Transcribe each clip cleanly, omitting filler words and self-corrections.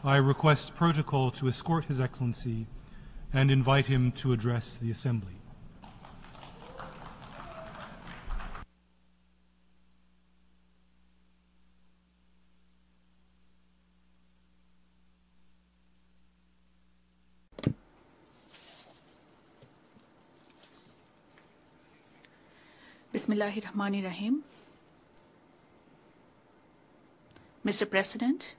I request protocol to escort His Excellency and invite him to address the Assembly. Bismillahirrahmanirrahim. Mr. President,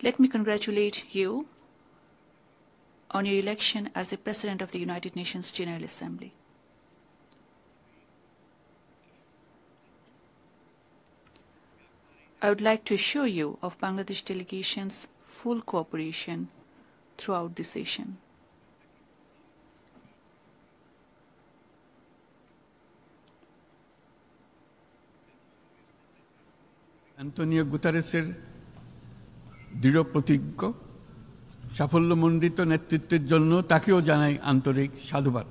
let me congratulate you on your election as the President of the United Nations General Assembly. I would like to assure you of Bangladesh delegation's full cooperation throughout the session. Antonio গুতেরেসের দৃঢ় প্রতিজ্ঞ সাফল্যমণ্ডিত নেতৃত্বের জন্য তাকেও জানাই আন্তরিক সাধুবাদ।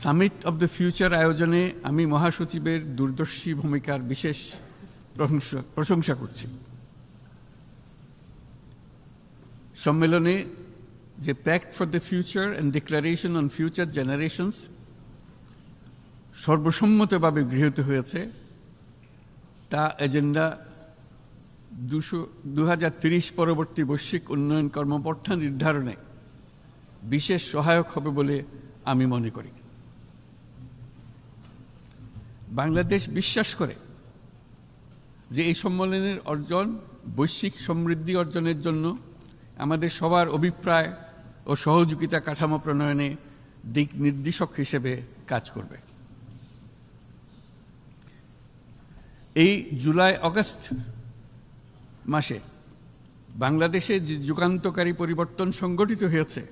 সামিট অব দ্য ফিউচার আয়োজনে আমি মহাসচিবের দূরদর্শী ভূমিকার বিশেষ প্রশংসা করছি। সম্মেলনে যে pact for the future and declaration on future generations সর্বসম্মতভাবে গৃহীত হয়েছে তা এজেন্ডা 2030 পরবর্তী বৈশ্বিক উন্নয়ন কর্মপন্থা নির্ধারণে বিশেষ সহায়ক হবে বলে আমি মনে করি। বাংলাদেশ বিশ্বাস করে যে এই সম্মেলনের অর্জন বৈশ্বিক সমৃদ্ধি অর্জনের জন্য আমাদের সবার অভিপ্রায় ও সহযোগিতা কাঠামো প্রণয়নে দিক নির্দেশক হিসেবে কাজ করবে। এই জুলাই আগস্ট মাসে বাংলাদেশে যে যুগান্তকারী পরিবর্তন সংগঠিত হয়েছে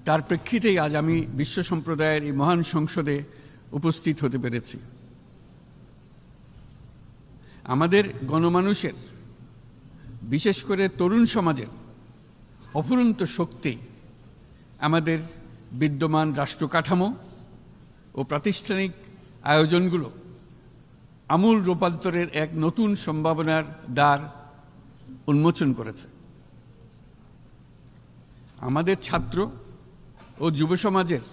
তার প্রেক্ষিতেই আজ আমি বিশ্ব সম্প্রদায়ের এই মহান সংসদে উপস্থিত হতে পেরেছি। আমাদের গণমানুষের বিশেষ করে তরুণ সমাজের অফুরন্ত শক্তি আমাদের বিদ্যমান রাষ্ট্র কাঠামো ও প্রাতিষ্ঠানিক আয়োজনগুলো আমূল রূপান্তরের এক নতুন সম্ভাবনার দ্বার উন্মোচন করেছে। আমাদের ছাত্র ও যুব সমাজের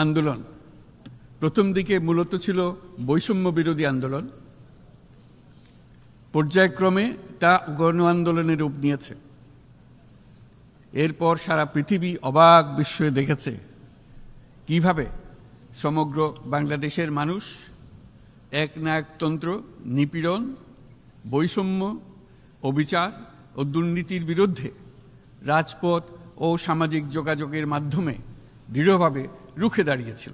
আন্দোলন প্রথম দিকে মূলত ছিল বৈষম্য বিরোধী আন্দোলন, পর্যায়ক্রমে তা গণ আন্দোলনের রূপ নিয়েছে। এরপর সারা পৃথিবী অবাক বিস্ময়ে দেখেছে কিভাবে সমগ্র বাংলাদেশের মানুষ একনায়কতন্ত্র, নিপীড়ন, বৈষম্য, অবিচার ও দুর্নীতির বিরুদ্ধে রাজপথ ও সামাজিক যোগাযোগের মাধ্যমে দৃঢ়ভাবে রুখে দাঁড়িয়েছিল।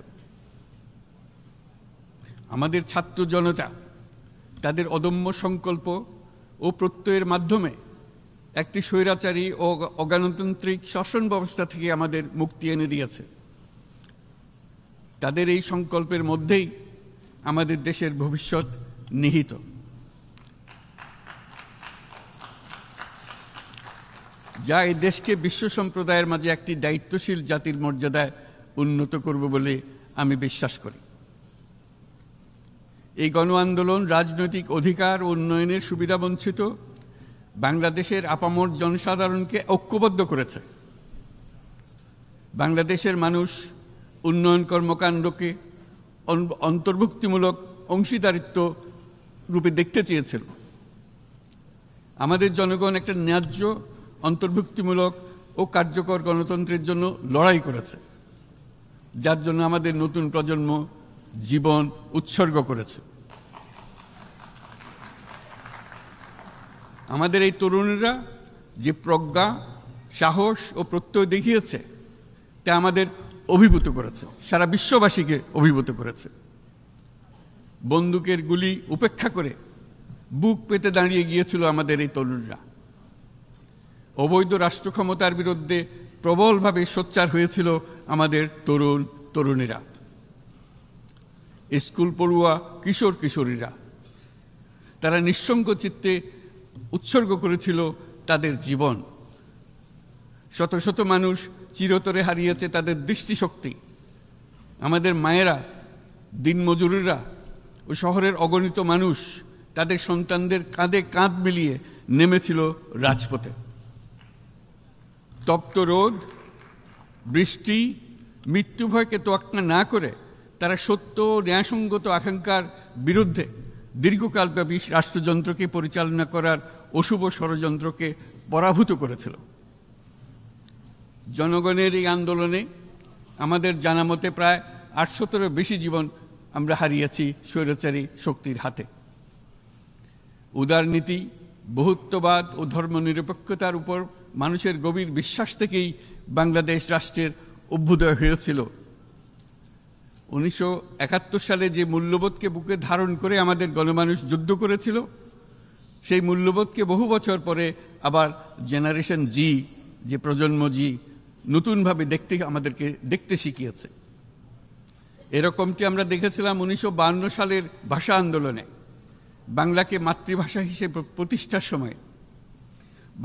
আমাদের ছাত্র জনতা তাদের অদম্য সংকল্প ও প্রত্যয়ের মাধ্যমে একটি স্বৈরাচারী ও অগণতান্ত্রিক শাসন ব্যবস্থা থেকে আমাদের মুক্তি এনে দিয়েছে। তাদের এই সংকল্পের মধ্যেই আমাদের দেশের ভবিষ্যৎ নিহিত। যা এই দেশকে বিশ্ব সম্প্রদায়ের মাঝে একটি দায়িত্বশীল জাতির মর্যাদায় উন্নত করবে বলে আমি বিশ্বাস করি। এই গণ আন্দোলন রাজনৈতিক অধিকার ও উন্নয়নের সুবিধাবঞ্চিত বাংলাদেশের আপামর জনসাধারণকে ঐক্যবদ্ধ করেছে। বাংলাদেশের মানুষ উন্নয়ন কর্মকাণ্ডকে অন্তর্ভুক্তিমূলক অংশীদারিত্ব রূপে দেখতে চেয়েছিল। আমাদের জনগণ একটা ন্যায্য, অন্তর্ভুক্তিমূলক ও কার্যকর গণতন্ত্রের জন্য লড়াই করেছে, যার জন্য আমাদের নতুন প্রজন্ম জীবন উৎসর্গ করেছে। আমাদের এই তরুণরা যে প্রজ্ঞা, সাহস ও প্রত্যয় দেখিয়েছে তা আমাদের অভিভূত করেছে, সারা বিশ্ববাসীকে অভিভূত করেছে। বন্দুকের গুলি উপেক্ষা করে বুক পেতে দাঁড়িয়ে গিয়েছিল আমাদের এই তরুণরা। অবৈধ রাষ্ট্র ক্ষমতার বিরুদ্ধে প্রবলভাবে সোচ্চার হয়েছিল আমাদের তরুণ তরুণীরা, স্কুল পড়ুয়া কিশোর কিশোরীরা। তারা নিঃসঙ্গ চিত্তে উৎসর্গ করেছিল তাদের জীবন। শত শত মানুষ চিরতরে হারিয়েছে তাদের দৃষ্টিশক্তি। আমাদের মায়েরা, দিনমজুরেরা ও শহরের অগণিত মানুষ তাদের সন্তানদের কাঁধে কাঁধ মিলিয়ে নেমেছিল রাজপথে। তপ্ত রোদ, বৃষ্টি, মৃত্যু ভয়কে তোয়াক্কা না করে তারা সত্য ও ন্যায়সঙ্গত আকাঙ্ক্ষার বিরুদ্ধে দীর্ঘকালব্যাপী রাষ্ট্রযন্ত্রকে পরিচালনা করার অশুভ ষড়যন্ত্রকে পরাভূত করেছিল। জনগণের এই আন্দোলনে আমাদের জানা মতে প্রায় 800-এরও বেশি জীবন আমরা হারিয়েছি স্বৈরাচারী শক্তির হাতে। উদারনীতি, বহুত্ববাদ ও ধর্মনিরপেক্ষতার উপর মানুষের গভীর বিশ্বাস থেকেই বাংলাদেশ রাষ্ট্রের অভ্যুদয় হয়েছিল। 1971 সালে যে মূল্যবোধকে বুকে ধারণ করে আমাদের গণমানুষ যুদ্ধ করেছিল, সেই মূল্যবোধকে বহু বছর পরে আবার জেনারেশন জি, যে প্রজন্ম জি, নতুনভাবে আমাদেরকে দেখতে শিখিয়েছে। এরকমটি আমরা দেখেছিলাম 1952 সালের ভাষা আন্দোলনে, বাংলাকে মাতৃভাষা হিসেবে প্রতিষ্ঠার সময়।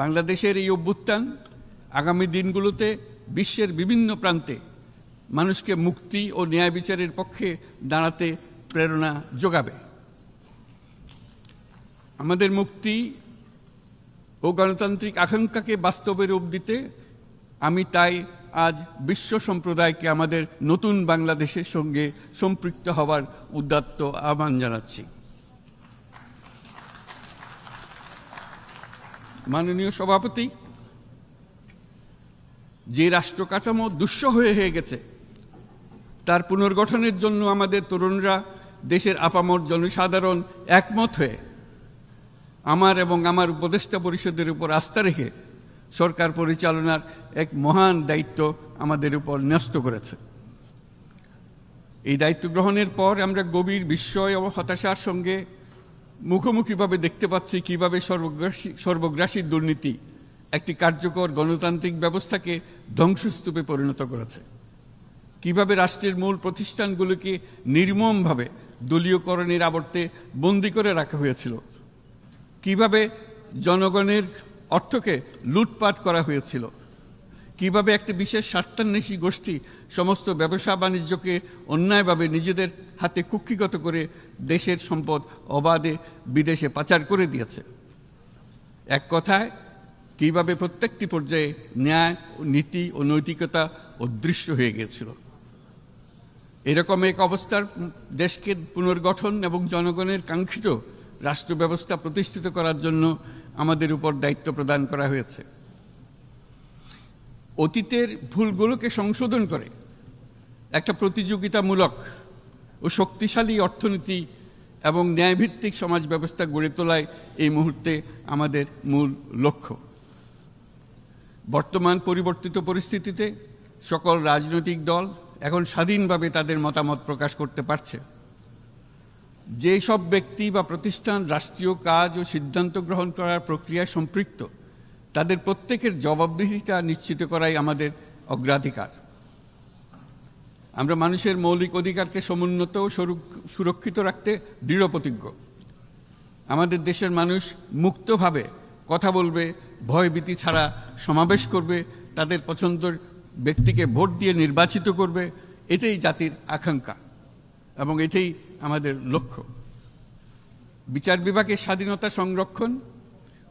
বাংলাদেশের এই অভ্যুত্থান আগামী দিনগুলোতে বিশ্বের বিভিন্ন প্রান্তে মানুষকে মুক্তি ও ন্যায় বিচারের পক্ষে দাঁড়াতে প্রেরণা যোগাবে। আমাদের মুক্তি ও গণতান্ত্রিক আকাঙ্ক্ষাকে বাস্তবে রূপ দিতে আমি তাই আজ বিশ্ব সম্প্রদায়কে আমাদের নতুন বাংলাদেশের সঙ্গে সম্পৃক্ত হওয়ার উদাত্ত আহ্বান জানাচ্ছি। মাননীয় সভাপতি, যে রাষ্ট্র কাঠামো দুঃসহ হয়ে গেছে তার পুনর্গঠনের জন্য আমাদের তরুণরা, দেশের আপামর জনসাধারণ একমত হয়ে আমার এবং আমার উপদেষ্টা পরিষদের উপর আস্থা রেখে সরকার পরিচালনার এক মহান দায়িত্ব আমাদের উপর ন্যস্ত করেছে। এই দায়িত্ব গ্রহণের পর আমরা গভীর বিস্ময় ও হতাশার সঙ্গে মুখোমুখিভাবে দেখতে পাচ্ছি কিভাবে সর্বগ্রাসী দুর্নীতি একটি কার্যকর গণতান্ত্রিক ব্যবস্থাকে ধ্বংসস্তূপে পরিণত করেছে, কিভাবে রাষ্ট্রের মূল প্রতিষ্ঠানগুলোকে নির্মমভাবে দলীয়করণের আবর্তে বন্দী করে রাখা হয়েছিল, কিভাবে জনগণের অর্থকে লুটপাট করা হয়েছিল, কিভাবে একটি বিশেষ স্বার্থান্বেষী গোষ্ঠী সমস্ত ব্যবসা বাণিজ্যকে অন্যায়ভাবে নিজেদের হাতে কুক্ষিগত করে দেশের সম্পদ অবাধে বিদেশে পাচার করে দিয়েছে। এক কথায়, কিভাবে প্রত্যেকটি পর্যায়ে ন্যায়, নীতি ও নৈতিকতা অদৃশ্য হয়ে গিয়েছিল। এরকম এক অবস্থার দেশকে পুনর্গঠন এবং জনগণের কাঙ্ক্ষিত রাষ্ট্র ব্যবস্থা প্রতিষ্ঠিত করার জন্য আমাদের উপর দায়িত্ব প্রদান করা হয়েছে। অতীতের ভুলগুলোকে সংশোধন করে একটা প্রতিযোগিতামূলক ও শক্তিশালী অর্থনীতি এবং ন্যায়ভিত্তিক সমাজ ব্যবস্থা গড়ে তোলাই এই মুহূর্তে আমাদের মূল লক্ষ্য। বর্তমান পরিবর্তিত পরিস্থিতিতে সকল রাজনৈতিক দল এখন স্বাধীনভাবে তাদের মতামত প্রকাশ করতে পারছে। যে সব ব্যক্তি বা প্রতিষ্ঠান রাষ্ট্রীয় কাজ ও সিদ্ধান্ত গ্রহণ করার প্রক্রিয়ায় সম্পৃক্ত, তাদের প্রত্যেকের জবাবদিহিতা নিশ্চিত করাই আমাদের অগ্রাধিকার। আমরা মানুষের মৌলিক অধিকারকে সমুন্নত ও সুরক্ষিত রাখতে দৃঢ়প্রতিজ্ঞ। আমাদের দেশের মানুষ মুক্তভাবে কথা বলবে, ভয়ভীতি ছাড়া সমাবেশ করবে, তাদের পছন্দের ব্যক্তিকে ভোট দিয়ে নির্বাচিত করবে, এটাই জাতির আকাঙ্ক্ষা এবং এটাই আমাদের লক্ষ্য। বিচার বিভাগের স্বাধীনতা সংরক্ষণ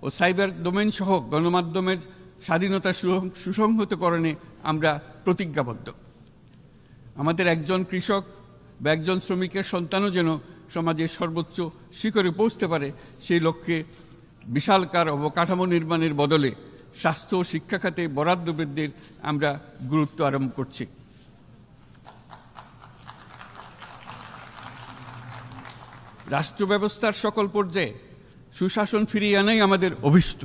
ও সাইবার ডোমেইন সহ গণমাধ্যমের স্বাধীনতা সুসংহতকরণে আমরা প্রতিজ্ঞাবদ্ধ। আমাদের একজন কৃষক বা একজন শ্রমিকের সন্তানও যেন সমাজের সর্বোচ্চ শিখরে পৌঁছতে পারে, সেই লক্ষ্যে বিশালকার অবকাঠামো নির্মাণের বদলে স্বাস্থ্য ও শিক্ষা খাতে বরাদ্দ বৃদ্ধির আমরা গুরুত্ব আরোপ করছি। রাষ্ট্র ব্যবস্থার সকল পর্যায়ে সুশাসন ফিরিয়ে আনাই আমাদের অভীষ্ট।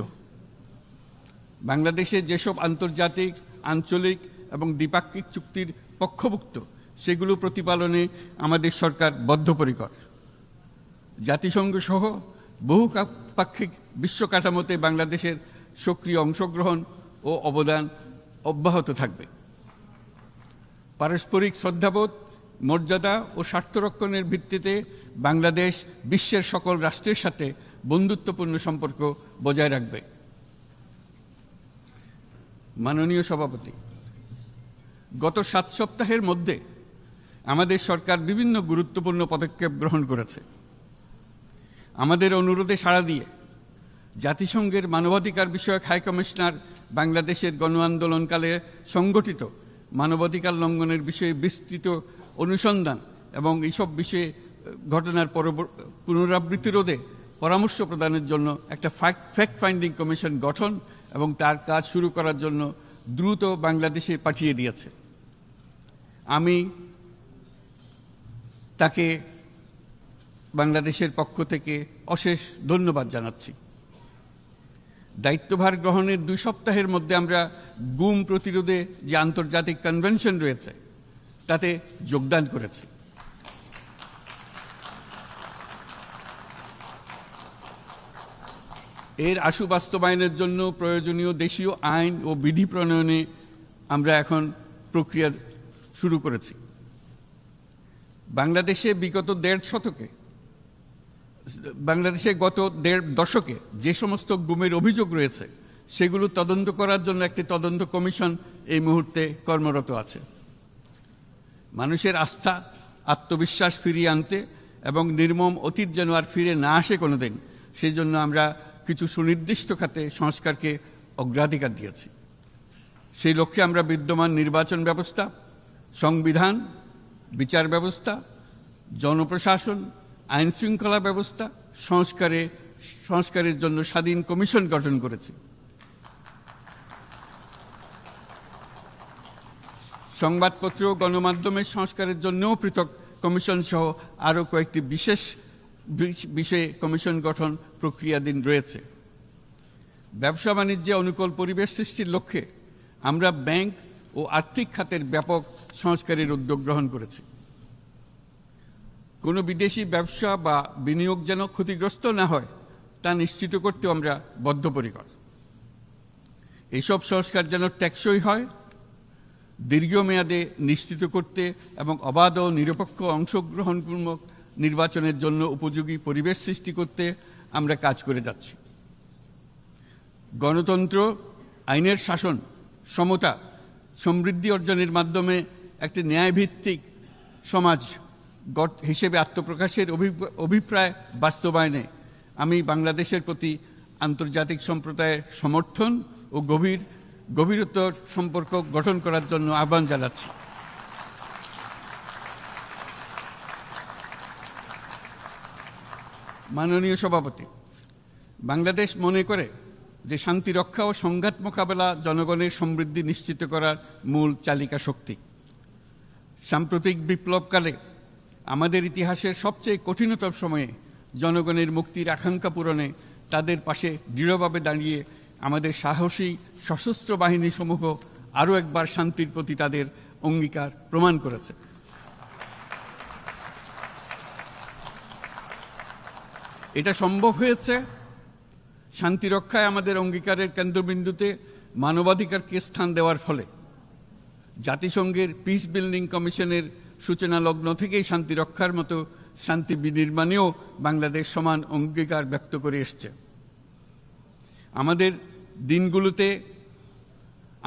বাংলাদেশে যেসব আন্তর্জাতিক, আঞ্চলিক এবং দ্বিপাক্ষিক চুক্তির পক্ষভুক্ত, সেগুলো প্রতিপালনে আমাদের সরকার বদ্ধপরিকর। জাতিসংঘ সহ বহুপাক্ষিক বিশ্ব কাঠামোতে বাংলাদেশের সক্রিয় অংশগ্রহণ ও অবদান অব্যাহত থাকবে। পারস্পরিক শ্রদ্ধাবোধ, মর্যাদা ও স্বার্থরক্ষণের ভিত্তিতে বাংলাদেশ বিশ্বের সকল রাষ্ট্রের সাথে বন্ধুত্বপূর্ণ সম্পর্ক বজায় রাখবে। মাননীয় সভাপতি, গত 7 সপ্তাহের মধ্যে আমাদের সরকার বিভিন্ন গুরুত্বপূর্ণ পদক্ষেপ গ্রহণ করেছে। আমাদের অনুরোধে সাড়া দিয়ে জাতিসংঘের মানবাধিকার বিষয়ক হাই কমিশনার বাংলাদেশের গণ আন্দোলনকালে সংগঠিত মানবাধিকার লঙ্ঘনের বিষয়ে বিস্তৃত অনুসন্ধান এবং এইসব বিষয়ে ঘটনার পুনরাবৃত্তি রোধে পরামর্শ প্রদানের জন্য একটা ফ্যাক্ট ফাইন্ডিং কমিশন গঠন এবং তার কাজ শুরু করার জন্য দ্রুত বাংলাদেশে পাঠিয়ে দিয়েছে। আমি তাকে বাংলাদেশের পক্ষ থেকে অশেষ ধন্যবাদ জানাচ্ছি। দায়িত্বভার গ্রহণের 2 সপ্তাহের মধ্যে আমরা গুম প্রতিরোধে যে আন্তর্জাতিক কনভেনশন রয়েছে তাতে যোগদান করেছি। এর আশু বাস্তবায়নের জন্য প্রয়োজনীয় দেশীয় আইন ও বিধি প্রণয়নে আমরা এখন প্রক্রিয়া শুরু করেছি। বাংলাদেশে গত 1.5 দশকে যে সমস্ত গুমের অভিযোগ রয়েছে সেগুলো তদন্ত করার জন্য একটি তদন্ত কমিশন এই মুহূর্তে কর্মরত আছে। মানুষের আস্থা আত্মবিশ্বাস ফিরিয়ে আনতে এবং নির্মম অতীত যেন আর ফিরে না আসে কোনোদিন, সেই জন্য আমরা কিছু সুনির্দিষ্ট খাতে সংস্কারকে অগ্রাধিকার দিয়েছি। সেই লক্ষ্যে আমরা বিদ্যমান নির্বাচন ব্যবস্থা, সংবিধান, বিচার ব্যবস্থা, জনপ্রশাসন, আইন শৃঙ্খলা ব্যবস্থা সংস্কারের জন্য স্বাধীন কমিশন গঠন করেছি। সংবাদপত্র ও গণমাধ্যমের সংস্কারের জন্যও পৃথক কমিশন সহ আরও কয়েকটি বিশেষ বিষয়ে কমিশন গঠন প্রক্রিয়াধীন রয়েছে। ব্যবসা বাণিজ্যে অনুকূল পরিবেশ সৃষ্টির লক্ষ্যে আমরা ব্যাংক ও আর্থিক খাতের ব্যাপক সংস্কারের উদ্যোগ গ্রহণ করেছি। কোনো বিদেশি ব্যবসা বা বিনিয়োগ যেন ক্ষতিগ্রস্ত না হয় তা নিশ্চিত করতেও আমরা বদ্ধপরিকর। এইসব সংস্কার যেন টেকসই হয়, দীর্ঘমেয়াদে নিশ্চিত করতে এবং অবাধ ও নিরপেক্ষ অংশগ্রহণমূলক নির্বাচনের জন্য উপযোগী পরিবেশ সৃষ্টি করতে আমরা কাজ করে যাচ্ছি। গণতন্ত্র, আইনের শাসন, সমতা, সমৃদ্ধি অর্জনের মাধ্যমে একটি ন্যায়ভিত্তিক সমাজ হিসেবে আত্মপ্রকাশের অভিপ্রায় বাস্তবায়নে আমি বাংলাদেশের প্রতি আন্তর্জাতিক সম্প্রদায়ের সমর্থন ও গভীরতর সম্পর্ক গঠন করার জন্য আহ্বান জানাচ্ছি। মাননীয় সভাপতি, বাংলাদেশ মনে করে যে শান্তি রক্ষা ও সংঘাত মোকাবেলা জনগণের সমৃদ্ধি নিশ্চিত করার মূল চালিকা শক্তি। সাম্প্রতিক বিপ্লবকালে আমাদের ইতিহাসের সবচেয়ে কঠিনতম সময়ে জনগণের মুক্তির আকাঙ্ক্ষা পূরণে তাদের পাশে দৃঢ়ভাবে দাঁড়িয়ে আমাদের সাহসী সশস্ত্র বাহিনীসমূহ আরও একবার শান্তির প্রতি তাদের অঙ্গীকার প্রমাণ করেছে। এটা সম্ভব হয়েছে শান্তি রক্ষায় আমাদের অঙ্গীকারের কেন্দ্রবিন্দুতে মানবাধিকারকে স্থান দেওয়ার ফলে। জাতিসংঘের পিস বিল্ডিং কমিশনের সূচনা লগ্ন থেকেই শান্তি রক্ষার মতো শান্তি বিনির্মাণেও বাংলাদেশ সমান অঙ্গীকার ব্যক্ত করে এসছে। আমাদের দিনগুলোতে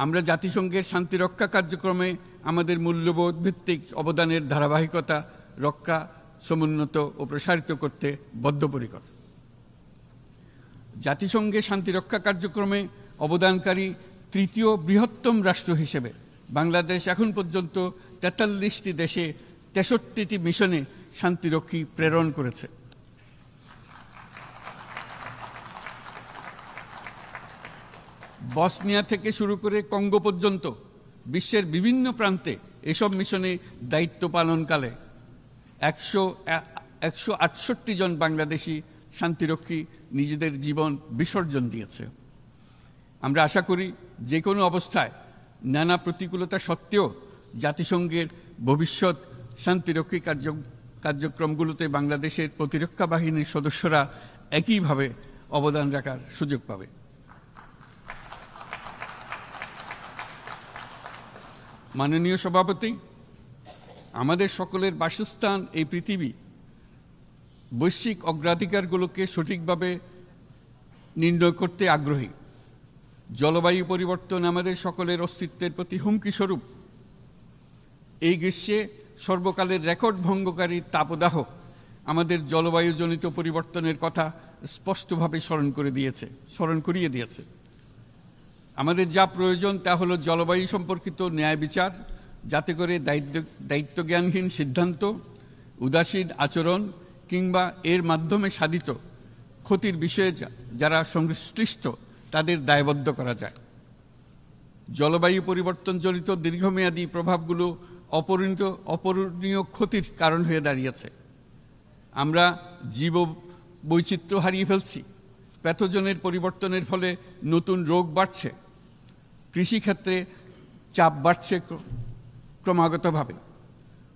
আমরা জাতিসংঘের শান্তি রক্ষা কার্যক্রমে আমাদের মূল্যবোধ ভিত্তিক অবদানের ধারাবাহিকতা রক্ষা, সমুন্নত ও প্রসারিত করতে বদ্ধপরিকর। জাতিসংঘের শান্তিরক্ষা কার্যক্রমে অবদানকারী তৃতীয় বৃহত্তম রাষ্ট্র হিসেবে বাংলাদেশ এখন পর্যন্ত 43টি দেশে 63টি মিশনে শান্তিরক্ষী প্রেরণ করেছে। বসনিয়া থেকে শুরু করে কঙ্গো পর্যন্ত বিশ্বের বিভিন্ন প্রান্তে এসব মিশনে দায়িত্ব পালনকালে 168 জন বাংলাদেশি শান্তিরক্ষী নিজেদের জীবন বিসর্জন দিয়েছে। আমরা আশা করি যে কোনো অবস্থায় নানা প্রতিকূলতা সত্ত্বেও জাতিসংঘের ভবিষ্যৎ শান্তিরক্ষী কার্যক্রমগুলোতে বাংলাদেশের প্রতিরক্ষা বাহিনীর সদস্যরা একইভাবে অবদান রাখার সুযোগ পাবে। মাননীয় সভাপতি, আমাদের সকলের বাসস্থান এই পৃথিবী বৈশ্বিক অগ্রাধিকারগুলোকে সঠিকভাবে নির্ণয় করতে আগ্রহী। জলবায়ু পরিবর্তন আমাদের সকলের অস্তিত্বের প্রতি হুমকি স্বরূপ। এই গ্রীষ্মে সর্বকালের রেকর্ড ভঙ্গকারী তাপদাহ আমাদের জলবায়ুজনিত পরিবর্তনের কথা স্পষ্টভাবে স্মরণ করিয়ে দিয়েছে। আমাদের যা প্রয়োজন তা হলো জলবায়ু সম্পর্কিত ন্যায় বিচার, যাতে করে দায়িত্বজ্ঞানহীন সিদ্ধান্ত, উদাসীন আচরণ কিংবা এর মাধ্যমে সাধিত ক্ষতির বিষয়ে যারা সংশ্লিষ্ট তাদের দায়বদ্ধ করা যায়। জলবায়ু পরিবর্তনজনিত দীর্ঘমেয়াদী প্রভাবগুলো অপূরণীয় ক্ষতির কারণ হয়ে দাঁড়িয়েছে। আমরা জীব বৈচিত্র্য হারিয়ে ফেলছি, প্যাথোজেনের পরিবর্তনের ফলে নতুন রোগ বাড়ছে, কৃষিক্ষেত্রে চাপ বাড়ছে ক্রমাগতভাবে,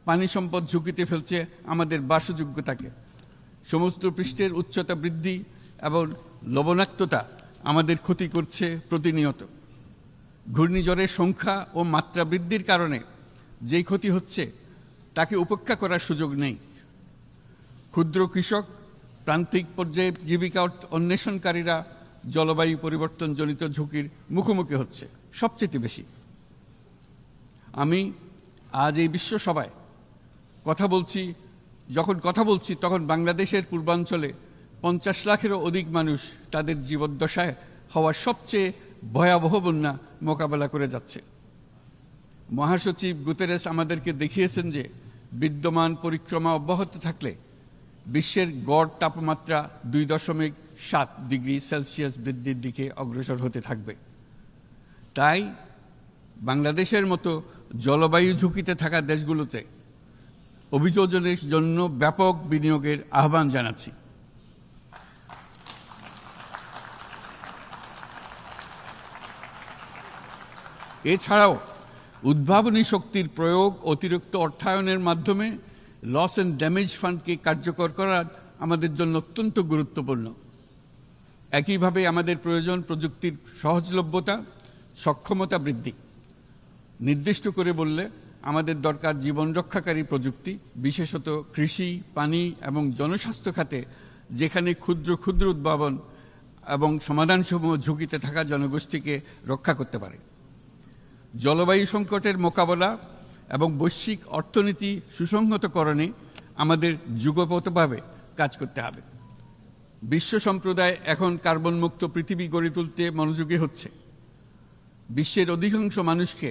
পানি সম্পদ ঝুঁকিতে ফেলছে আমাদের বাসযোগ্যতাকে, সমুদ্র পৃষ্ঠের উচ্চতা বৃদ্ধি এবং লবণাক্ততা আমাদের ক্ষতি করছে প্রতিনিয়ত। ঘূর্ণিঝড়ের সংখ্যা ও মাত্রা বৃদ্ধির কারণে যেই ক্ষতি হচ্ছে তাকে উপেক্ষা করার সুযোগ নেই। ক্ষুদ্র কৃষক, প্রান্তিক পর্যায়ে জীবিকা অন্বেষণকারীরা জলবায়ু পরিবর্তনজনিত ঝুঁকির মুখোমুখি হচ্ছে সবচেয়ে বেশি। আমি আজ এই বিশ্ব সভায় যখন কথা বলছি তখন বাংলাদেশের পূর্বাঞ্চলে 50 লাখেরও অধিক মানুষ তাদের জীবদ্দশায় হওয়া সবচেয়ে ভয়াবহ বন্যা মোকাবেলা করে যাচ্ছে। মহাসচিব গুতেরেস আমাদেরকে দেখিয়েছেন যে বিদ্যমান পরিক্রমা অব্যাহত থাকলে বিশ্বের গড় তাপমাত্রা 2.7 ডিগ্রি সেলসিয়াস বৃদ্ধির দিকে অগ্রসর হতে থাকবে। তাই বাংলাদেশের মতো জলবায়ু ঝুঁকিতে থাকা দেশগুলোতে অভিযোজনের জন্য ব্যাপক বিনিয়োগের আহ্বান জানাচ্ছি। এছাড়াও উদ্ভাবনী শক্তির প্রয়োগ, অতিরিক্ত অর্থায়নের মাধ্যমে লস অ্যান্ড ড্যামেজ ফান্ডকে কার্যকর করা আমাদের জন্য অত্যন্ত গুরুত্বপূর্ণ। একইভাবে আমাদের প্রয়োজন প্রযুক্তির সহজলভ্যতা, সক্ষমতা বৃদ্ধি। নির্দিষ্ট করে বললে আমাদের দরকার জীবন রক্ষাকারী প্রযুক্তি, বিশেষত কৃষি, পানি এবং জনস্বাস্থ্য খাতে, যেখানে ক্ষুদ্র ক্ষুদ্র উদ্ভাবন এবং সমাধানসমূহ ঝুঁকিতে থাকা জনগোষ্ঠীকে রক্ষা করতে পারে। জলবায়ু সংকটের মোকাবেলা এবং বৈশ্বিক অর্থনীতি সুসংহতকরণে আমাদের যুগপৎভাবে কাজ করতে হবে। বিশ্ব সম্প্রদায় এখন কার্বন মুক্ত পৃথিবী গড়ে তুলতে মনোযোগী হচ্ছে। বিশ্বের অধিকাংশ মানুষকে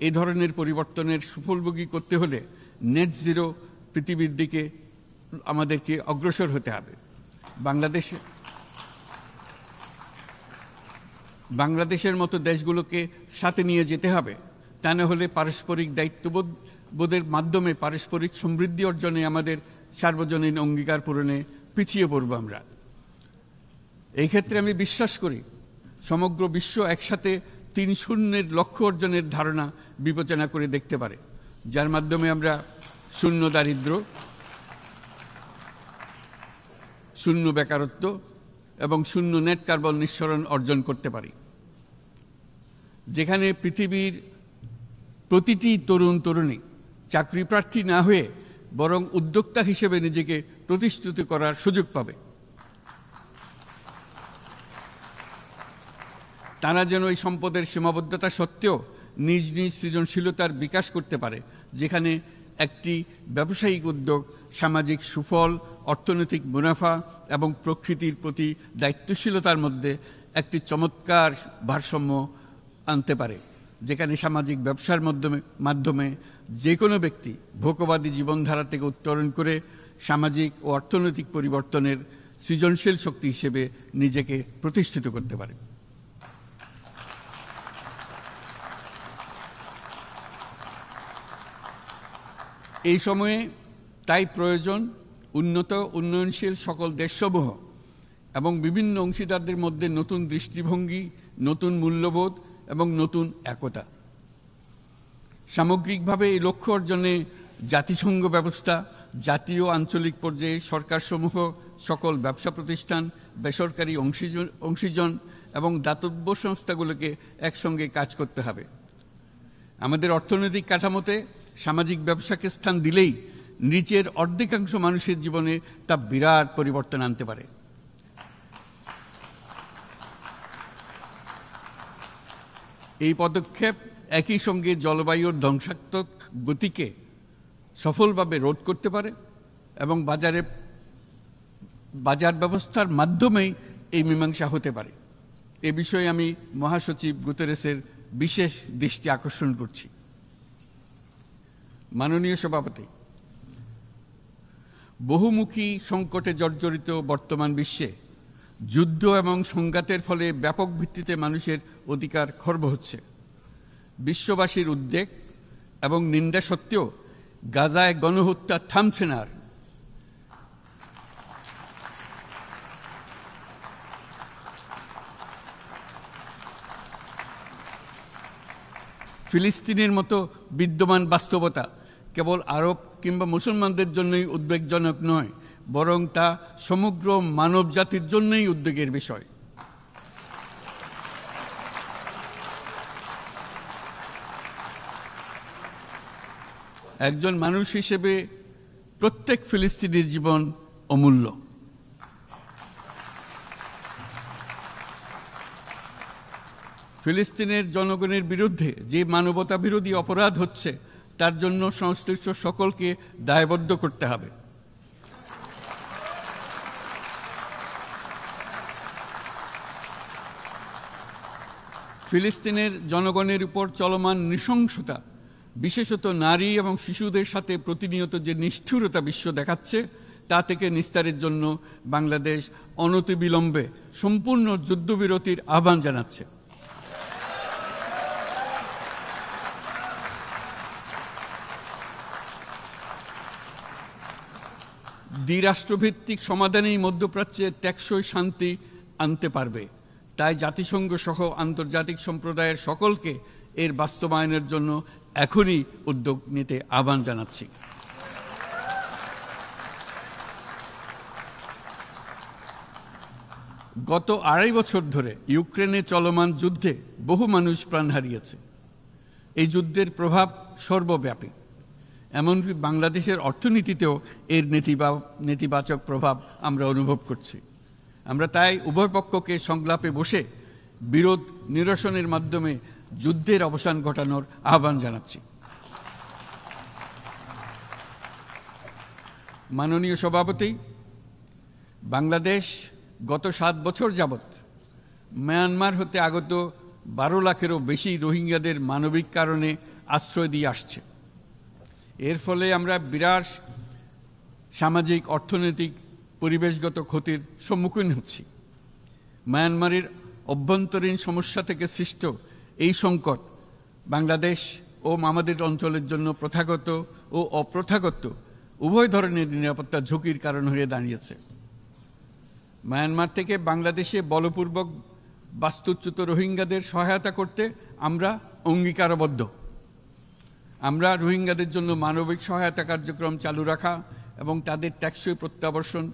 এই ধরনের পরিবর্তনের সুফলভোগী করতে হলে নেট জিরো পৃথিবীর দিকে আমাদেরকে অগ্রসর হতে হবে। বাংলাদেশের মতো দেশগুলোকে সাথে নিয়ে যেতে হবে। তা না হলে পারস্পরিক দায়িত্ববোধের মাধ্যমে পারস্পরিক সমৃদ্ধি অর্জনে আমাদের সার্বজনীন অঙ্গীকার পূরণে পিছিয়ে পড়ব আমরা। এই ক্ষেত্রে আমি বিশ্বাস করি সমগ্র বিশ্ব একসাথে 3-0 লক্ষ্য অর্জনের ধারণা বিবেচনা করে দেখতে পারে, যার মাধ্যমে আমরা শূন্য দারিদ্র্য, শূন্য বেকারত্ব এবং শূন্য নেট কার্বন নিঃসরণ অর্জন করতে পারি। যেখানে পৃথিবীর প্রতিটি তরুণ তরুণী চাকরি প্রার্থী না হয়ে বরং উদ্যোক্তা হিসেবে নিজেকে প্রতিষ্ঠিত করার সুযোগ পাবে। তারা যেন এই সম্পদের সীমাবদ্ধতা সত্ত্বেও নিজ নিজ সৃজনশীলতার বিকাশ করতে পারে, যেখানে একটি ব্যবসায়িক উদ্যোগ সামাজিক সুফল, অর্থনৈতিক মুনাফা এবং প্রকৃতির প্রতি দায়িত্বশীলতার মধ্যে একটি চমৎকার ভারসাম্য আনতে পারে, যেখানে সামাজিক ব্যবসার মাধ্যমে যে কোনো ব্যক্তি ভোগবাদী জীবনধারা থেকে উত্তরণ করে সামাজিক ও অর্থনৈতিক পরিবর্তনের সৃজনশীল শক্তি হিসেবে নিজেকে প্রতিষ্ঠিত করতে পারে। এই সময়ে তাই প্রয়োজন উন্নত উন্নয়নশীল সকল দেশসমূহ এবং বিভিন্ন অংশীদারদের মধ্যে নতুন দৃষ্টিভঙ্গি, নতুন মূল্যবোধ এবং নতুন একতা। সামগ্রিকভাবে এই লক্ষ্য অর্জনে জাতিসংঘ ব্যবস্থা, জাতীয় আঞ্চলিক পর্যায়ে সরকারসমূহ, সকল ব্যবসা প্রতিষ্ঠান, বেসরকারি অংশীজন এবং দাতব্য সংস্থাগুলোকে একসঙ্গে কাজ করতে হবে। আমাদের অর্থনৈতিক কাঠামোতে সামাজিক ব্যবসাকে স্থান দিলেই নিচের অর্ধেকাংশ মানুষের জীবনে তা বিরাট পরিবর্তন আনতে পারে। এই পদক্ষেপ একই সঙ্গে জলবায়ুর ধ্বংসাত্মক গতিকে সফলভাবে রোধ করতে পারে এবং বাজার ব্যবস্থার মাধ্যমেই এই মীমাংসা হতে পারে। এ বিষয়ে আমি মহাসচিব গুতেরেসের বিশেষ দৃষ্টি আকর্ষণ করছি। মাননীয় সভাপতি, বহুমুখী সংকটে জর্জরিত বর্তমান বিশ্বে যুদ্ধ এবং সংঘাতের ফলে ব্যাপক ভিত্তিতে মানুষের অধিকার খর্ব হচ্ছে। বিশ্ববাসীর উদ্বেগ এবং নিন্দা সত্ত্বেও গাজায় গণহত্যা থামছে না। ফিলিস্তিনের মতো বিদ্যমান বাস্তবতা কেবল আরব কিংবা মুসলমানদের জন্যই উদ্বেগজনক নয়, বরং তা সমগ্র মানব জাতির জন্যই উদ্বেগের বিষয়। একজন মানুষ হিসেবে প্রত্যেক ফিলিস্তিনির জীবন অমূল্য। ফিলিস্তিনের জনগণের বিরুদ্ধে যে মানবতা বিরোধী অপরাধ হচ্ছে তার জন্য সংশ্লিষ্ট সকলকে দায়বদ্ধ করতে হবে। ফিলিস্তিনের জনগণের উপর চলমান নৃশংসতা, বিশেষত নারী এবং শিশুদের সাথে প্রতিনিয়ত যে নিষ্ঠুরতা বিশ্ব দেখাচ্ছে, তা থেকে নিস্তারের জন্য বাংলাদেশ অনতিবিলম্বে সম্পূর্ণ যুদ্ধবিরতির আহ্বান জানাচ্ছে। দ্বিরাষ্ট্রভিত্তিক সমাধানেই মধ্যপ্রাচ্যে টেকসই শান্তি আনতে পারবে। তাই জাতিসংঘ সহ আন্তর্জাতিক সম্প্রদায়ের সকলকে এর বাস্তবায়নের জন্য এখনই উদ্যোগ নিতে আহ্বান জানাচ্ছি। গত 2.5 বছর ধরে ইউক্রেনে চলমান যুদ্ধে বহু মানুষ প্রাণ হারিয়েছে। এই যুদ্ধের প্রভাব সর্বব্যাপী, এমনকি বাংলাদেশের অর্থনীতিতেও এর নেতিবাচক প্রভাব আমরা অনুভব করছি। আমরা তাই উভয় পক্ষকে সংলাপে বসে বিরোধ নিরসনের মাধ্যমে যুদ্ধের অবসান ঘটানোর আহ্বান জানাচ্ছি। মাননীয় সভাপতি, বাংলাদেশ গত 7 বছর যাবৎ মায়ানমার হতে আগত 12 লাখেরও বেশি রোহিঙ্গাদের মানবিক কারণে আশ্রয় দিয়ে আসছে। এর ফলে আমরা বিরাট সামাজিক, অর্থনৈতিক, পরিবেশগত ক্ষতির সম্মুখীন হচ্ছি। মায়ানমারের অভ্যন্তরীণ সমস্যা থেকে সৃষ্ট এই সংকট বাংলাদেশ ও আমাদের অঞ্চলের জন্য প্রথাগত ও অপ্রথাগত উভয় ধরনের নিরাপত্তা ঝুঁকির কারণ হয়ে দাঁড়িয়েছে। মায়ানমার থেকে বাংলাদেশে বলপূর্বক বাস্তুচ্যুত রোহিঙ্গাদের সহায়তা করতে আমরা অঙ্গীকারবদ্ধ। আমরা রোহিঙ্গাদের জন্য মানবিক সহায়তা কার্যক্রম চালু রাখা এবং তাদের টেকসই প্রত্যাবর্তন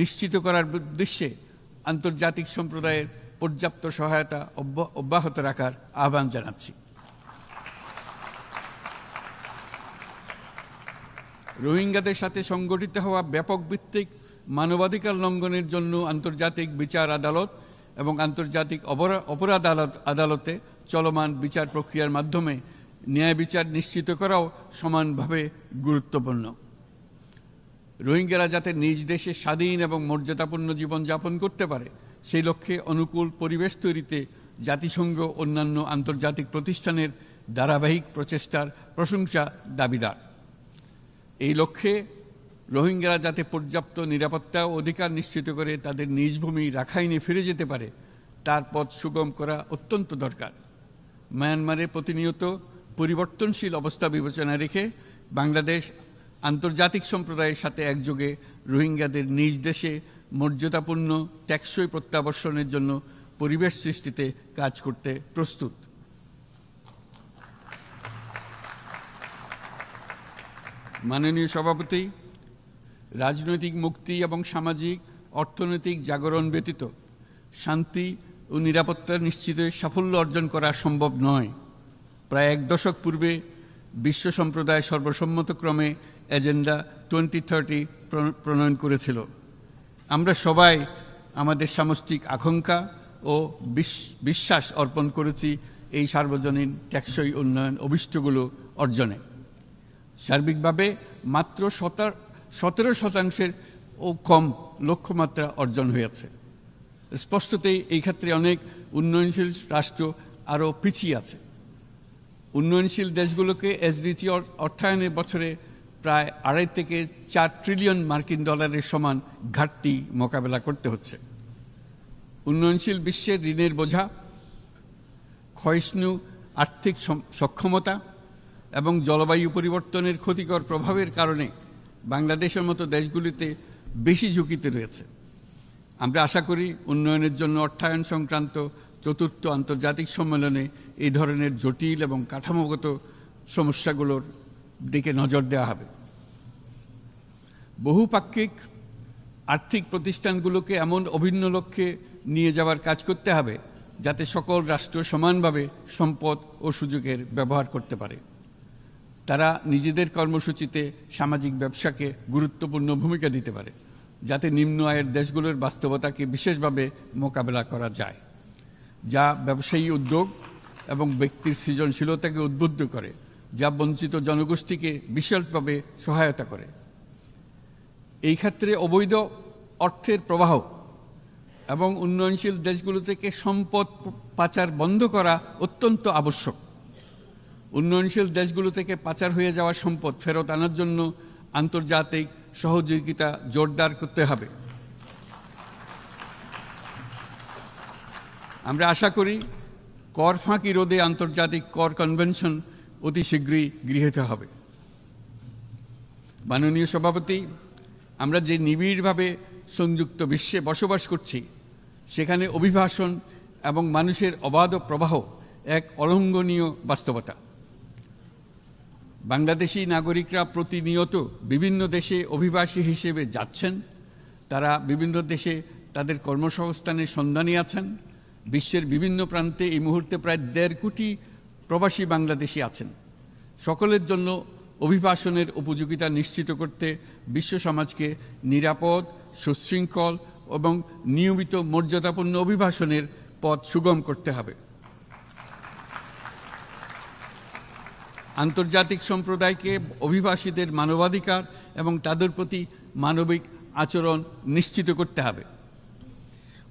নিশ্চিত করার উদ্দেশ্যে আন্তর্জাতিক সম্প্রদায়ের পর্যাপ্ত সহায়তা অব্যাহত রাখার আহ্বান জানাচ্ছি। রোহিঙ্গাদের সাথে সংগঠিত হওয়া ব্যাপক ভিত্তিক মানবাধিকার লঙ্ঘনের জন্য আন্তর্জাতিক বিচার আদালত এবং আন্তর্জাতিক অপরাধ আদালতে চলমান বিচার প্রক্রিয়ার মাধ্যমে ন্যায় বিচার নিশ্চিত করাও সমানভাবে গুরুত্বপূর্ণ। রোহিঙ্গারা যাতে নিজ দেশে স্বাধীন এবং মর্যাদাপূর্ণ জীবনযাপন করতে পারে, সেই লক্ষ্যে অনুকূল পরিবেশ তৈরিতে জাতিসংঘ অন্যান্য আন্তর্জাতিক প্রতিষ্ঠানের ধারাবাহিক প্রচেষ্টার প্রশংসা দাবিদার। এই লক্ষ্যে রোহিঙ্গারা যাতে পর্যাপ্ত নিরাপত্তা ও অধিকার নিশ্চিত করে তাদের নিজ ভূমি রাখাইনে ফিরে যেতে পারে, তার পথ সুগম করা অত্যন্ত দরকার। মায়ানমারে প্রতিনিয়ত পরিবর্তনশীল অবস্থা বিবেচনা রেখে বাংলাদেশ আন্তর্জাতিক সম্প্রদায়ের সাথে একযোগে রোহিঙ্গাদের নিজ দেশে মর্যাদাপূর্ণ টেকসই প্রত্যাবর্তনের জন্য পরিবেশ সৃষ্টিতে কাজ করতে প্রস্তুত। মাননীয় সভাপতি, রাজনৈতিক মুক্তি এবং সামাজিক অর্থনৈতিক জাগরণ ব্যতীত শান্তি ও নিরাপত্তা নিশ্চিতে সাফল্য অর্জন করা সম্ভব নয়। প্রায় 1 দশক পূর্বে বিশ্ব সম্প্রদায় সর্বসম্মতক্রমে এজেন্ডা 2030 প্রণয়ন করেছিল। আমরা সবাই আমাদের সামষ্টিক আকাঙ্ক্ষা ও বিশ্বাস অর্পণ করেছি এই সার্বজনীন টেকসই উন্নয়ন অভিষ্টগুলো অর্জনে। সার্বিকভাবে মাত্র 17% ও কম লক্ষ্যমাত্রা অর্জন হয়েছে। স্পষ্টতই এই ক্ষেত্রে অনেক উন্নয়নশীল রাষ্ট্র আরও পিছিয়ে আছে। উন্নয়নশীল দেশগুলোকে এসডিজি অর্থায়নে বছরে প্রায় 2.5 থেকে 4 ট্রিলিয়ন মার্কিন ডলারের সমান ঘাটতি মোকাবেলা করতে হচ্ছে। উন্নয়নশীল বিশ্বের ঋণের বোঝা, ক্ষয়িষ্ণু আর্থিক সক্ষমতা এবং জলবায়ু পরিবর্তনের ক্ষতিকর প্রভাবের কারণে বাংলাদেশের মতো দেশগুলিতে বেশি ঝুঁকিতে রয়েছে। আমরা আশা করি উন্নয়নের জন্য অর্থায়ন সংক্রান্ত চতুর্থ আন্তর্জাতিক সম্মেলনে এই ধরনের জটিল এবং কাঠামোগত সমস্যাগুলোর দিকে নজর দেওয়া হবে। বহুপাক্ষিক আর্থিক প্রতিষ্ঠানগুলোকে এমন অভিন্ন লক্ষ্যে নিয়ে যাওয়ার কাজ করতে হবে যাতে সকল রাষ্ট্র সমানভাবে সম্পদ ও সুযোগের ব্যবহার করতে পারে। তারা নিজেদের কর্মসূচিতে সামাজিক ব্যবসাকে গুরুত্বপূর্ণ ভূমিকা দিতে পারে, যাতে নিম্ন আয়ের দেশগুলোর বাস্তবতাকে বিশেষভাবে মোকাবেলা করা যায়, যা ব্যবসায়ী উদ্যোগ এবং ব্যক্তির সৃজনশীলতাকে উদ্বুদ্ধ করে, যা বঞ্চিত জনগোষ্ঠীকে বিশালভাবে সহায়তা করে। এই ক্ষেত্রে অবৈধ অর্থের প্রবাহ এবং উন্নয়নশীল দেশগুলো থেকে সম্পদ পাচার বন্ধ করা অত্যন্ত আবশ্যক। উন্নয়নশীল দেশগুলো থেকে পাচার হয়ে যাওয়া সম্পদ ফেরত আনার জন্য আন্তর্জাতিক সহযোগিতা জোরদার করতে হবে। আমরা আশা করি কর ফাঁকি রোধে আন্তর্জাতিক কর কনভেনশন অতি শীঘ্রই গৃহীত হবে। মাননীয় সভাপতি, আমরা যে নিবিড়ভাবে সংযুক্ত বিশ্বে বসবাস করছি, সেখানে অভিবাসন এবং মানুষের অবাধ প্রবাহ এক অলঙ্ঘনীয় বাস্তবতা। বাংলাদেশি নাগরিকরা প্রতিনিয়ত বিভিন্ন দেশে অভিবাসী হিসেবে যাচ্ছেন। তারা বিভিন্ন দেশে তাদের কর্মসংস্থানের সন্ধানে আছেন। বিশ্বের বিভিন্ন প্রান্তে এই মুহূর্তে প্রায় 1.5 কোটি প্রবাসী বাংলাদেশি আছেন। সকলের জন্য অভিবাসনের উপযোগিতা নিশ্চিত করতে বিশ্ব সমাজকে নিরাপদ, সুশৃঙ্খল এবং নিয়মিত মর্যাদাপূর্ণ অভিবাসনের পথ সুগম করতে হবে। আন্তর্জাতিক সম্প্রদায়কে অভিবাসীদের মানবাধিকার এবং তাদের প্রতি মানবিক আচরণ নিশ্চিত করতে হবে।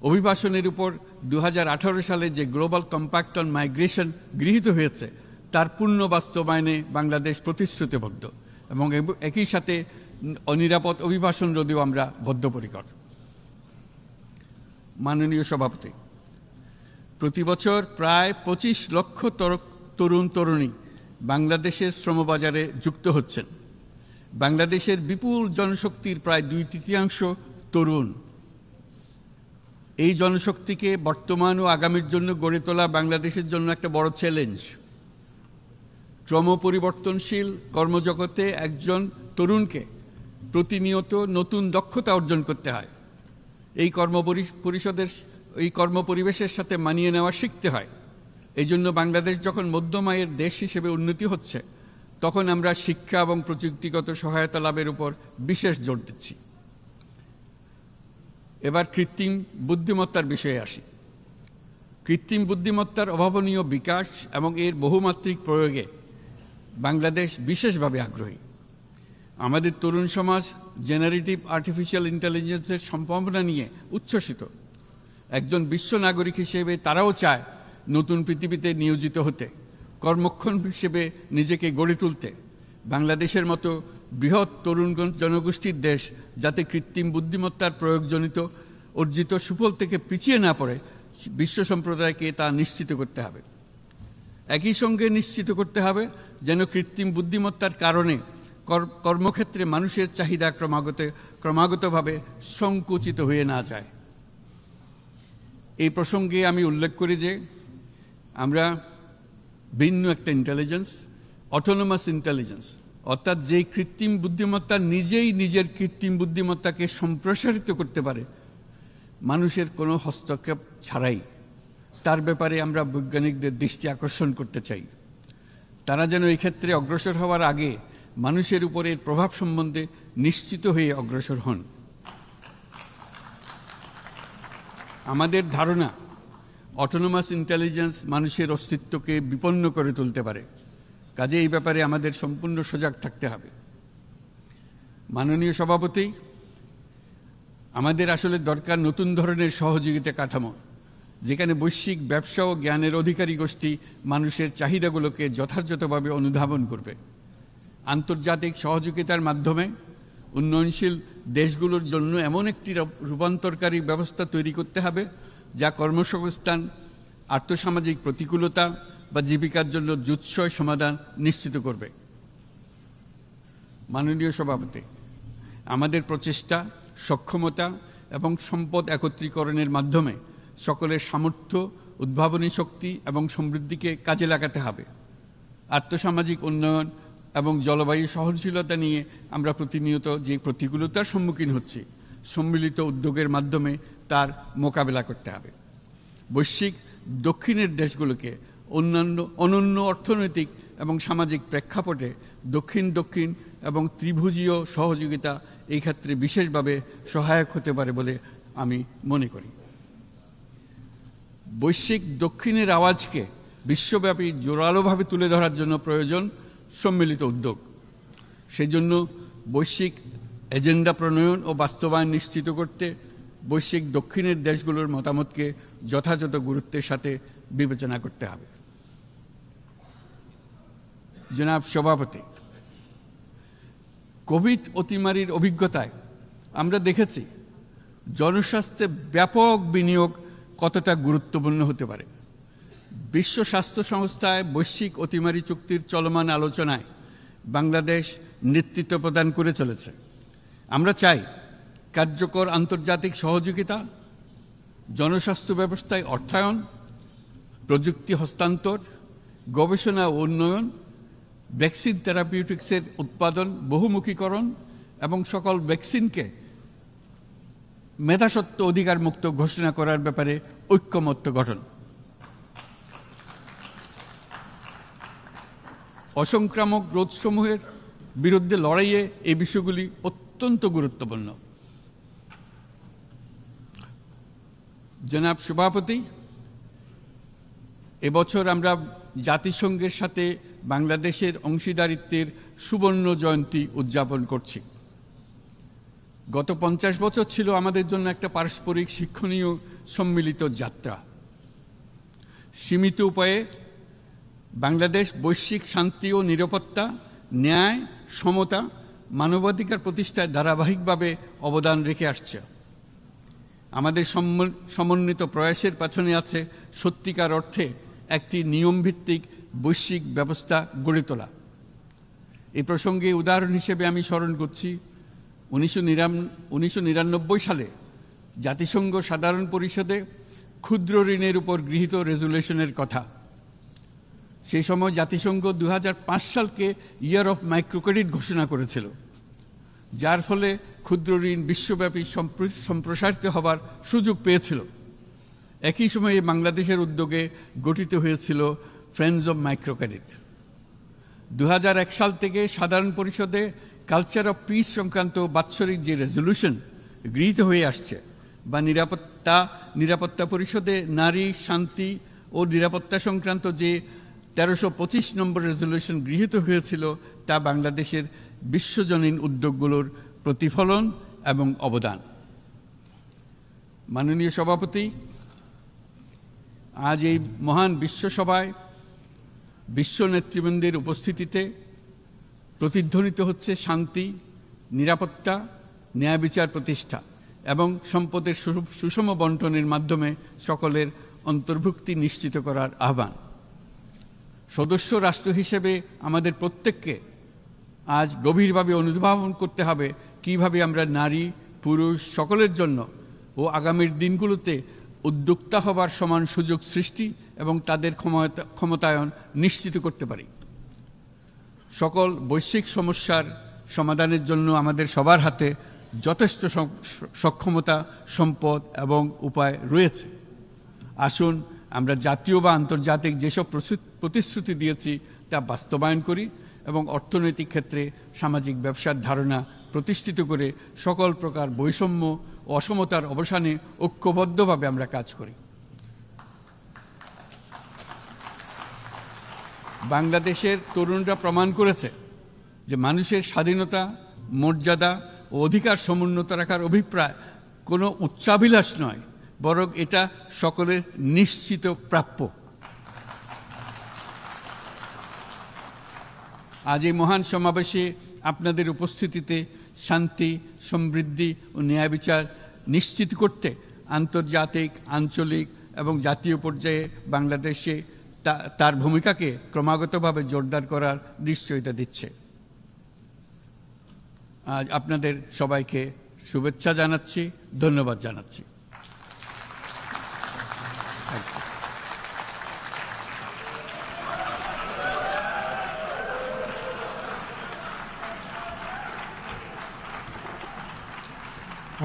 অভিবাসনের উপর 2018 সালে যে গ্লোবাল কম্প্যাক্ট অন মাইগ্রেশন গৃহীত হয়েছে, তার পূর্ণ বাস্তবায়নে বাংলাদেশ প্রতিশ্রুতিবদ্ধ এবং একই সাথে অনিরাপদ অভিবাসন রোধেও আমরা বদ্ধপরিকর। মাননীয় সভাপতি, প্রতি বছর প্রায় 25 লক্ষ তরুণ তরুণী বাংলাদেশের শ্রমবাজারে যুক্ত হচ্ছেন। বাংলাদেশের বিপুল জনশক্তির প্রায় 2/3 তরুণ। এই জনশক্তিকে বর্তমান ও আগামীর জন্য গড়ে তোলা বাংলাদেশের জন্য একটা বড় চ্যালেঞ্জ। ক্রমপরিবর্তনশীল কর্মজগতে একজন তরুণকে প্রতিনিয়ত নতুন দক্ষতা অর্জন করতে হয়। এই কর্মপরিবেশের সাথে মানিয়ে নেওয়া শিখতে হয়। এই জন্য বাংলাদেশ যখন মধ্যম আয়ের দেশ হিসেবে উন্নতি হচ্ছে, তখন আমরা শিক্ষা এবং প্রযুক্তিগত সহায়তা লাভের উপর বিশেষ জোর দিচ্ছি। এবার কৃত্রিম বুদ্ধিমত্তার বিষয়ে আসি। কৃত্রিম বুদ্ধিমত্তার অভাবনীয় বিকাশ এবং এর বহুমাত্রিক প্রয়োগে বাংলাদেশ বিশেষভাবে আগ্রহী। আমাদের তরুণ সমাজ জেনারেটিভ আর্টিফিশিয়াল ইন্টেলিজেন্সের সম্ভাবনা নিয়ে উচ্ছ্বসিত। একজন বিশ্ব নাগরিক হিসেবে তারাও চায় নতুন পৃথিবীতে নিয়োজিত হতে, কর্মক্ষম হিসেবে নিজেকে গড়ে তুলতে। বাংলাদেশের মতো বৃহৎ তরুণ জনগোষ্ঠীর দেশ যাতে কৃত্রিম বুদ্ধিমত্তার প্রয়োগজনিত অর্জিত সুফল থেকে পিছিয়ে না পড়ে, বিশ্ব সম্প্রদায়কে তা নিশ্চিত করতে হবে। একই সঙ্গে নিশ্চিত করতে হবে যেন কৃত্রিম বুদ্ধিমত্তার কারণে কর্মক্ষেত্রে মানুষের চাহিদা ক্রমাগতভাবে সংকুচিত হয়ে না যায়। এই প্রসঙ্গে আমি উল্লেখ করি যে আমরা ভিন্ন একটা ইন্টেলিজেন্স, অটোনোমাস ইন্টেলিজেন্স, অর্থাৎ যে কৃত্রিম বুদ্ধিমত্তা নিজেই নিজের কৃত্রিম বুদ্ধিমত্তাকে সম্প্রসারিত করতে পারে মানুষের কোনো হস্তক্ষেপ ছাড়াই, তার ব্যাপারে আমরা বৈজ্ঞানিকদের দৃষ্টি আকর্ষণ করতে চাই। তারা যেন এই ক্ষেত্রে অগ্রসর হওয়ার আগে মানুষের উপরের প্রভাব সম্বন্ধে নিশ্চিত হয়ে অগ্রসর হন। আমাদের ধারণা অটোনোমাস ইন্টেলিজেন্স মানুষের অস্তিত্বকে বিপন্ন করে তুলতে পারে, কাজে এই ব্যাপারে আমাদের সম্পূর্ণ সজাগ থাকতে হবে। মাননীয় সভাপতি, আমাদের আসলে দরকার নতুন ধরনের সহযোগিতা কাঠামো, যেখানে বৈশ্বিক ব্যবসা ও জ্ঞানের অধিকারী গোষ্ঠী মানুষের চাহিদাগুলোকে যথাযথভাবে অনুধাবন করবে। আন্তর্জাতিক সহযোগিতার মাধ্যমে উন্নয়নশীল দেশগুলোর জন্য এমন একটি রূপান্তরকারী ব্যবস্থা তৈরি করতে হবে যা কর্মসংস্থান, আর্থসামাজিক প্রতিকূলতা বা জীবিকার জন্য যুৎসয় সমাধান নিশ্চিত করবে। মাননীয় সভাপতি, আমাদের প্রচেষ্টা, সক্ষমতা এবং সম্পদ একত্রীকরণের মাধ্যমে সকলের সামর্থ্য, উদ্ভাবনী শক্তি এবং সমৃদ্ধিকে কাজে লাগাতে হবে। আর্থসামাজিক উন্নয়ন এবং জলবায়ু সহনশীলতা নিয়ে আমরা প্রতিনিয়ত যে প্রতিকূলতার সম্মুখীন হচ্ছি, সম্মিলিত উদ্যোগের মাধ্যমে তার মোকাবেলা করতে হবে। বৈশ্বিক দক্ষিণের দেশগুলোকে অনন্য অর্থনৈতিক এবং সামাজিক প্রেক্ষাপটে দক্ষিণ দক্ষিণ এবং ত্রিভুজীয় সহযোগিতা এই ক্ষেত্রে বিশেষভাবে সহায়ক হতে পারে বলে আমি মনে করি। বৈশ্বিক দক্ষিণের আওয়াজকে বিশ্বব্যাপী জোরালোভাবে তুলে ধরার জন্য প্রয়োজন সম্মিলিত উদ্যোগ। সেজন্য বৈশ্বিক এজেন্ডা প্রণয়ন ও বাস্তবায়ন নিশ্চিত করতে বৈশ্বিক দক্ষিণের দেশগুলোর মতামতকে যথাযথ গুরুত্বের সাথে বিবেচনা করতে হবে। জনাব সভাপতি, কোভিড অতিমারির অভিজ্ঞতায় আমরা দেখেছি জনস্বাস্থ্যে ব্যাপক বিনিয়োগ কতটা গুরুত্বপূর্ণ হতে পারে। বিশ্ব স্বাস্থ্য সংস্থায় বৈশ্বিক অতিমারি চুক্তির চলমান আলোচনায় বাংলাদেশ নেতৃত্ব প্রদান করে চলেছে। আমরা চাই কার্যকর আন্তর্জাতিক সহযোগিতা, জনস্বাস্থ্য ব্যবস্থায় অর্থায়ন, প্রযুক্তি হস্তান্তর, গবেষণা ও উন্নয়ন, ভ্যাকসিন থেরাপিউটিক্সের উৎপাদন, বহুমুখীকরণ এবং সকল ভ্যাকসিনকে মেধাস্বত্ব অধিকার মুক্ত ঘোষণা করার ব্যাপারে ঐক্যমত্য গঠন। অসংক্রামক রোগসমূহের বিরুদ্ধে লড়াইয়ে এই বিষয়গুলি অত্যন্ত গুরুত্বপূর্ণ। জনাব সভাপতি, এবছর আমরা জাতিসংঘের সাথে বাংলাদেশের অংশীদারিত্বের সুবর্ণ জয়ন্তী উদযাপন করছি। গত 50 বছর ছিল আমাদের জন্য একটা পারস্পরিক শিক্ষণীয় সম্মিলিত যাত্রা। সীমিত উপায়ে বাংলাদেশ বৈশ্বিক শান্তি ও নিরাপত্তা, ন্যায়, সমতা, মানবাধিকার প্রতিষ্ঠায় ধারাবাহিকভাবে অবদান রেখে আসছে। আমাদের সমন্বিত প্রয়াসের পেছনে আছে সত্যিকার অর্থে একটি নিয়মভিত্তিক বৈশ্বিক ব্যবস্থা গড়ে তোলা। এই প্রসঙ্গে উদাহরণ হিসেবে আমি স্মরণ করছি 1999 সালে জাতিসংঘ সাধারণ পরিষদে ক্ষুদ্র ঋণের উপর গৃহীত রেজুলেশনের কথা। সেই সময় জাতিসংঘ 2005 সালকে ইয়ার অফ মাইক্রোক্রেডিট ঘোষণা করেছিল, যার ফলে ক্ষুদ্র ঋণ বিশ্বব্যাপী সম্প্রসারিত হবার সুযোগ পেয়েছিল। একই সময়ে বাংলাদেশের উদ্যোগে গঠিত হয়েছিল ফ্রেন্ডস অব মাইক্রোক্রেডিট। 2001 সাল থেকে সাধারণ পরিষদে কালচার অফ পিস সংক্রান্ত বাৎসরিক যে রেজলিউশন গৃহীত হয়ে আসছে, বা নিরাপত্তা পরিষদে নারী, শান্তি ও নিরাপত্তা সংক্রান্ত যে 1325 নম্বর রেজলিউশন গৃহীত হয়েছিল, তা বাংলাদেশের বিশ্বজনীন উদ্যোগগুলোর প্রতিফলন এবং অবদান। মাননীয় সভাপতি, আজ এই মহান বিশ্বসভায় বিশ্ব নেতৃবৃন্দের উপস্থিতিতে প্রতিধ্বনিত হচ্ছে শান্তি, নিরাপত্তা, ন্যায় বিচার প্রতিষ্ঠা এবং সম্পদের সুষম বন্টনের মাধ্যমে সকলের অন্তর্ভুক্তি নিশ্চিত করার আহ্বান। সদস্য রাষ্ট্র হিসেবে আমাদের প্রত্যেককে আজ গভীরভাবে অনুধাবন করতে হবে কিভাবে আমরা নারী, পুরুষ সকলের জন্য ও আগামীর দিনগুলোতে উদ্যোক্তা হবার সমান সুযোগ সৃষ্টি এবং তাদের ক্ষমতায়ন নিশ্চিত করতে পারি। সকল বৈশ্বিক সমস্যার সমাধানের জন্য আমাদের সবার হাতে যথেষ্ট সক্ষমতা, সম্পদ এবং উপায় রয়েছে। আসুন আমরা জাতীয় বা আন্তর্জাতিক যেসব প্রতিশ্রুতি দিয়েছি তা বাস্তবায়ন করি এবং অর্থনৈতিক ক্ষেত্রে সামাজিক ব্যবসার ধারণা প্রতিষ্ঠিত করে সকল প্রকার বৈষম্য ও অসমতার অবসানে ঐক্যবদ্ধভাবে আমরা কাজ করি। বাংলাদেশের তরুণরা প্রমাণ করেছে যে মানুষের স্বাধীনতা, মর্যাদা ও অধিকার সমুন্নত রাখার অভিপ্রায় কোনো উচ্চাভিলাষ নয়, বরং এটা সকলের নিশ্চিত প্রাপ্য। আজ এই মহান সমাবেশে আপনাদের উপস্থিতিতে শান্তি, সমৃদ্ধি ও ন্যায় বিচার নিশ্চিত করতে আন্তর্জাতিক, আঞ্চলিক এবং জাতীয় পর্যায়ে বাংলাদেশে তার ভূমিকাকে ক্রমাগতভাবে জোরদার করার নিশ্চয়তা দিচ্ছে। আজ আপনাদের সবাইকে শুভেচ্ছা জানাচ্ছি, ধন্যবাদ জানাচ্ছি।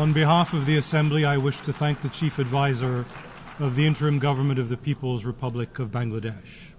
On behalf of the Assembly, I wish to thank the Chief Advisor of the Interim Government of the People's Republic of Bangladesh.